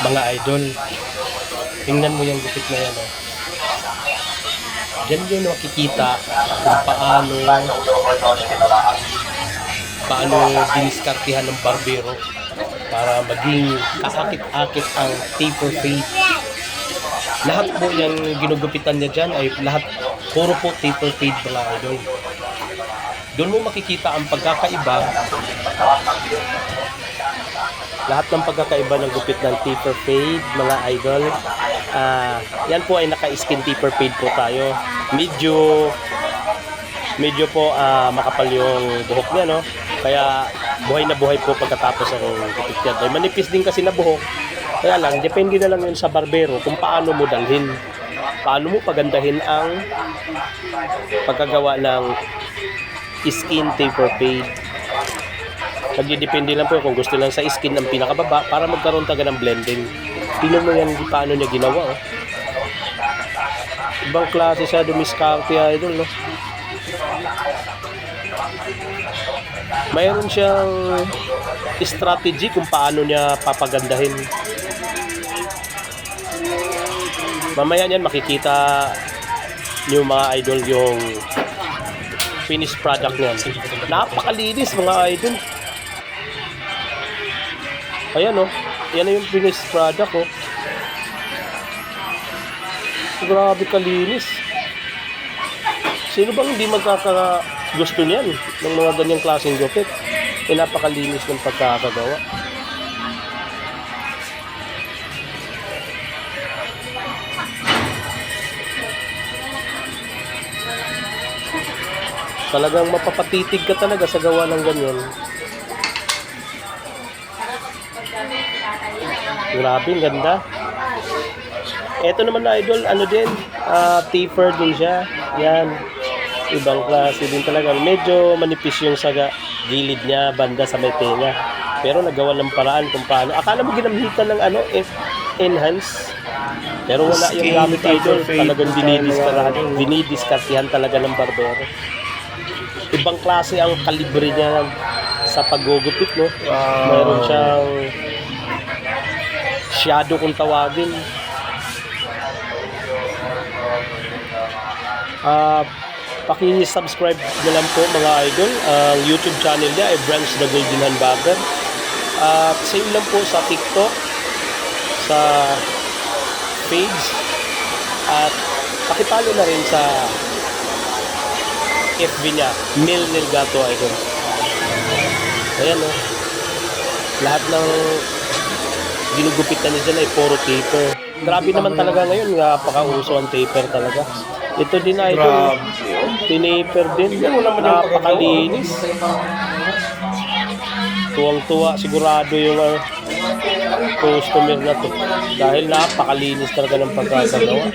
mga idol. Tingnan mo yung gupit na yan. Oh. Diyan yun makikita kung paano diniskartihan ng barbero para maging kaakit-akit ang taper fade. Lahat po yung ginugupitan niya dyan ay lahat puro po taper fade mga idol. Doon mo makikita ang pagkakaiba. Lahat ng pagkakaiba ng gupit ng taper fade mga idol. Yan po ay naka-skin taper fade po tayo. Medyo po makapal yung buhok niya, no? Kaya buhay na buhay po pagkatapos ang gupit niya. Ay manipis din kasi na buhok. Kaya lang, depende na lang yun sa barbero kung paano mo dalhin. Paano mo pagandahin ang pagkagawa ng skin taper fade. Nagdidepende lang po kung gusto lang sa skin ng pinakababa para magkaroon taga ng blending. Tingnan mo yan paano niya ginawa. Oh. Ibang klase siya dumiskarte idol. No? Mayroon siyang strategy kung paano niya papagandahin. Mamaya niyan makikita niyo mga idol yung finished product niyan. Napakalinis mga idol. Ayan oh. Yan na yung finished product oh. Grabe kalinis. Sino bang hindi magkakagusto niyan ng mga ganyang klaseng gupit? Napakalinis ng pagkakagawa. Talagang mapapatitig ka talaga sa gawa ng ganyan. Grabe, ganda. Ito naman na idol, ano din, taper din siya. Yan, ibang klase din talaga. Medyo manipis yung sa gilid niya, banda sa may tenga. Pero nagawa ng paraan kung paano. Akala mo ginamitan ng enhance. Pero wala yung gamit idol. Talagang dinidiskartihan talaga ng barbero. Ibang klase ang kalibre niya sa paggugupit, no? Mayroon siyang shadow kung tawagin. Paki-subscribe nyo lang po mga idol. Ang YouTube channel niya ay Branch the Golden Handbagger. Same lang po sa TikTok, sa page, at pakipalo na rin sa FB niya, Nel Gato idol. Ayan o. Lahat ng ginugupitan niya dyan ay puro taper. Grabe naman talaga ngayon, napaka-uso ang taper talaga. Ito din idol, tinaper din, napakalinis. Tuwang-tuwa sigurado yung customer na to. Dahil napakalinis talaga ng pagkakagawa.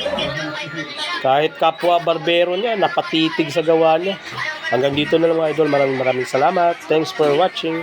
Kahit kapwa barbero niya, napatitig sa gawa niya. Hanggang dito na lang mga idol, maraming salamat. Thanks for watching.